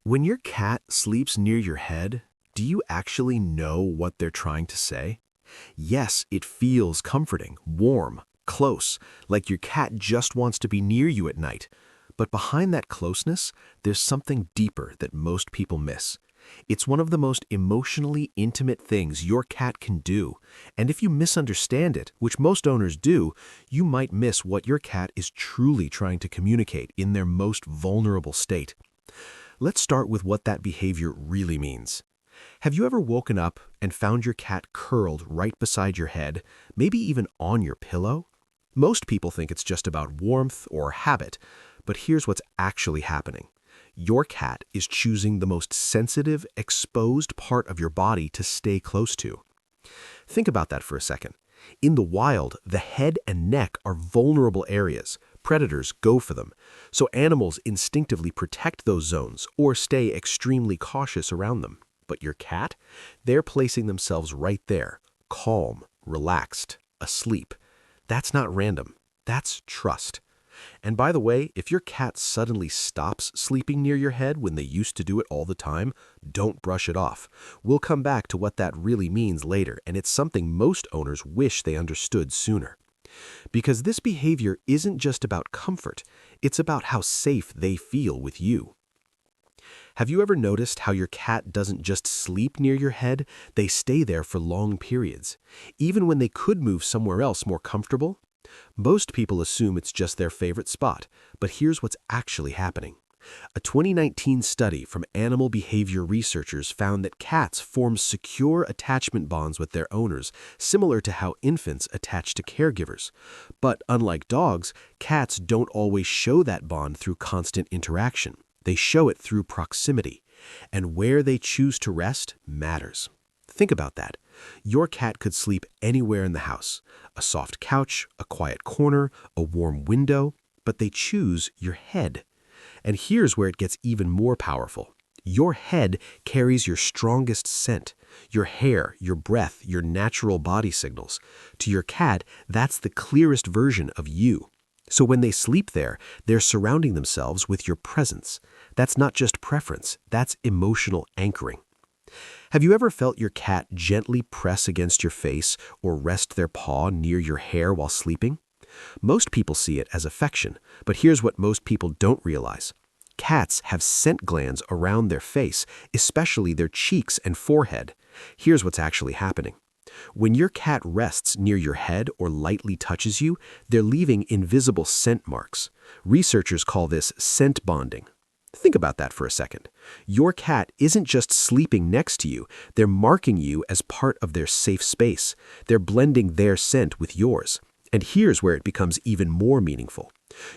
When your cat sleeps near your head, do you actually know what they're trying to say? Yes, it feels comforting, warm, close, like your cat just wants to be near you at night. But behind that closeness, there's something deeper that most people miss. It's one of the most emotionally intimate things your cat can do. And if you misunderstand it, which most owners do, you might miss what your cat is truly trying to communicate in their most vulnerable state. Let's start with what that behavior really means. Have you ever woken up and found your cat curled right beside your head, maybe even on your pillow? Most people think it's just about warmth or habit, but here's what's actually happening. Your cat is choosing the most sensitive, exposed part of your body to stay close to. Think about that for a second. In the wild, the head and neck are vulnerable areas. Predators go for them. So animals instinctively protect those zones or stay extremely cautious around them. But your cat? They're placing themselves right there, calm, relaxed, asleep. That's not random. That's trust. And by the way, if your cat suddenly stops sleeping near your head when they used to do it all the time, don't brush it off. We'll come back to what that really means later, and it's something most owners wish they understood sooner. Because this behavior isn't just about comfort, it's about how safe they feel with you. Have you ever noticed how your cat doesn't just sleep near your head, they stay there for long periods, even when they could move somewhere else more comfortable? Most people assume it's just their favorite spot, but here's what's actually happening. A 2019 study from animal behavior researchers found that cats form secure attachment bonds with their owners, similar to how infants attach to caregivers. But unlike dogs, cats don't always show that bond through constant interaction. They show it through proximity. And where they choose to rest matters. Think about that. Your cat could sleep anywhere in the house. A soft couch, a quiet corner, a warm window, but they choose your head. And here's where it gets even more powerful. Your head carries your strongest scent, your hair, your breath, your natural body signals. To your cat, that's the clearest version of you. So when they sleep there, they're surrounding themselves with your presence. That's not just preference, that's emotional anchoring. Have you ever felt your cat gently press against your face or rest their paw near your hair while sleeping? Most people see it as affection, but here's what most people don't realize. Cats have scent glands around their face, especially their cheeks and forehead. Here's what's actually happening. When your cat rests near your head or lightly touches you, they're leaving invisible scent marks. Researchers call this scent bonding. Think about that for a second. Your cat isn't just sleeping next to you, they're marking you as part of their safe space. They're blending their scent with yours. And here's where it becomes even more meaningful.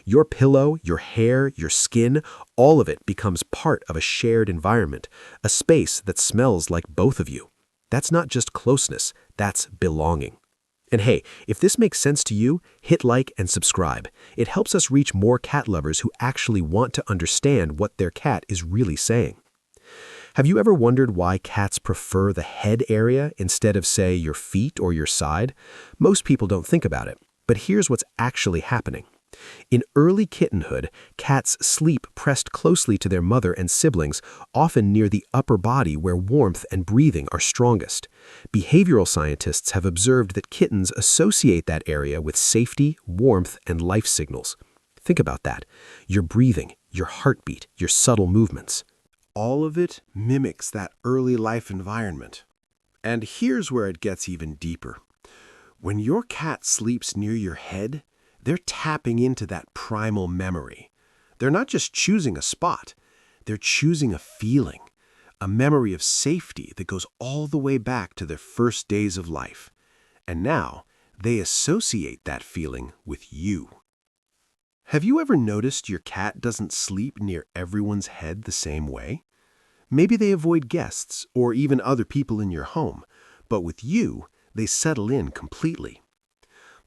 Your pillow, your hair, your skin, all of it becomes part of a shared environment, a space that smells like both of you. That's not just closeness, that's belonging. And hey, if this makes sense to you, hit like and subscribe. It helps us reach more cat lovers who actually want to understand what their cat is really saying. Have you ever wondered why cats prefer the head area instead of, say, your feet or your side? Most people don't think about it, but here's what's actually happening. In early kittenhood, cats sleep pressed closely to their mother and siblings, often near the upper body where warmth and breathing are strongest. Behavioral scientists have observed that kittens associate that area with safety, warmth, and life signals. Think about that. Your breathing, your heartbeat, your subtle movements. All of it mimics that early life environment. And here's where it gets even deeper. When your cat sleeps near your head, they're tapping into that primal memory. They're not just choosing a spot, they're choosing a feeling, a memory of safety that goes all the way back to their first days of life. And now, they associate that feeling with you. Have you ever noticed your cat doesn't sleep near everyone's head the same way? Maybe they avoid guests or even other people in your home, but with you, they settle in completely.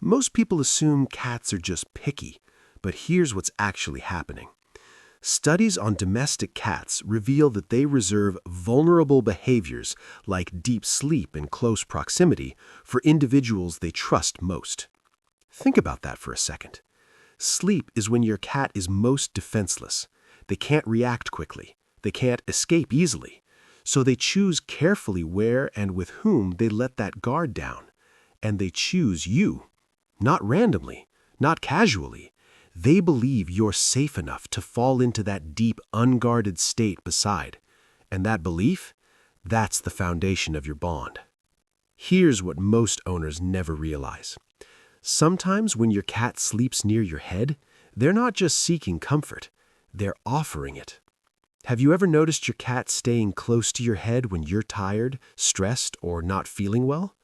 Most people assume cats are just picky, but here's what's actually happening. Studies on domestic cats reveal that they reserve vulnerable behaviors like deep sleep and close proximity for individuals they trust most. Think about that for a second. Sleep is when your cat is most defenseless. They can't react quickly. They can't escape easily. So they choose carefully where and with whom they let that guard down. And they choose you. Not randomly, not casually. They believe you're safe enough to fall into that deep, unguarded state beside. And that belief, that's the foundation of your bond. Here's what most owners never realize. Sometimes when your cat sleeps near your head, they're not just seeking comfort, they're offering it. Have you ever noticed your cat staying close to your head when you're tired, stressed, or not feeling well?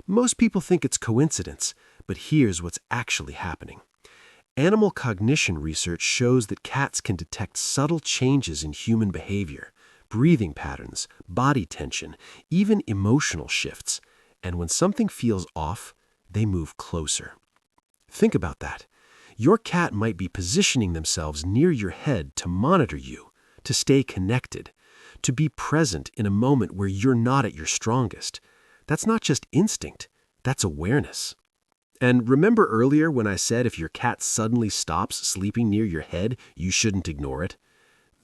Most people think it's coincidence, but here's what's actually happening. Animal cognition research shows that cats can detect subtle changes in human behavior, breathing patterns, body tension, even emotional shifts. And when something feels off, they move closer. Think about that. Your cat might be positioning themselves near your head to monitor you, to stay connected, to be present in a moment where you're not at your strongest. That's not just instinct, that's awareness. And remember earlier when I said if your cat suddenly stops sleeping near your head, you shouldn't ignore it?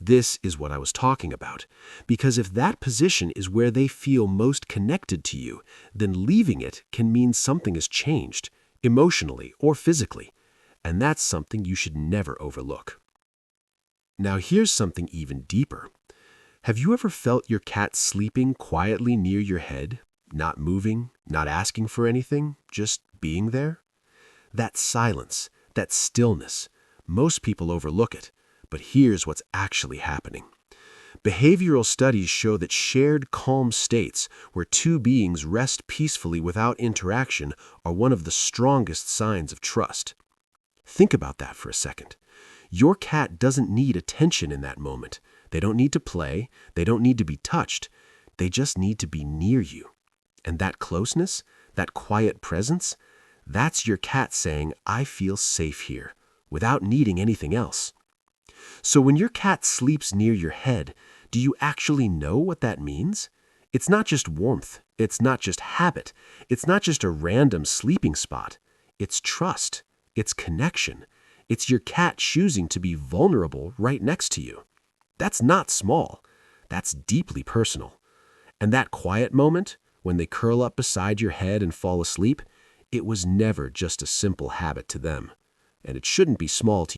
This is what I was talking about. Because if that position is where they feel most connected to you, then leaving it can mean something has changed, emotionally or physically. And that's something you should never overlook. Now here's something even deeper. Have you ever felt your cat sleeping quietly near your head, not moving, not asking for anything, just being there? That silence, that stillness, most people overlook it, but here's what's actually happening. Behavioral studies show that shared calm states, where two beings rest peacefully without interaction, are one of the strongest signs of trust. Think about that for a second. Your cat doesn't need attention in that moment. They don't need to play. They don't need to be touched. They just need to be near you. And that closeness, that quiet presence, that's your cat saying, I feel safe here, without needing anything else. So when your cat sleeps near your head, do you actually know what that means? It's not just warmth. It's not just habit. It's not just a random sleeping spot. It's trust. It's connection. It's your cat choosing to be vulnerable right next to you. That's not small. That's deeply personal. And that quiet moment, when they curl up beside your head and fall asleep, it was never just a simple habit to them. And it shouldn't be small to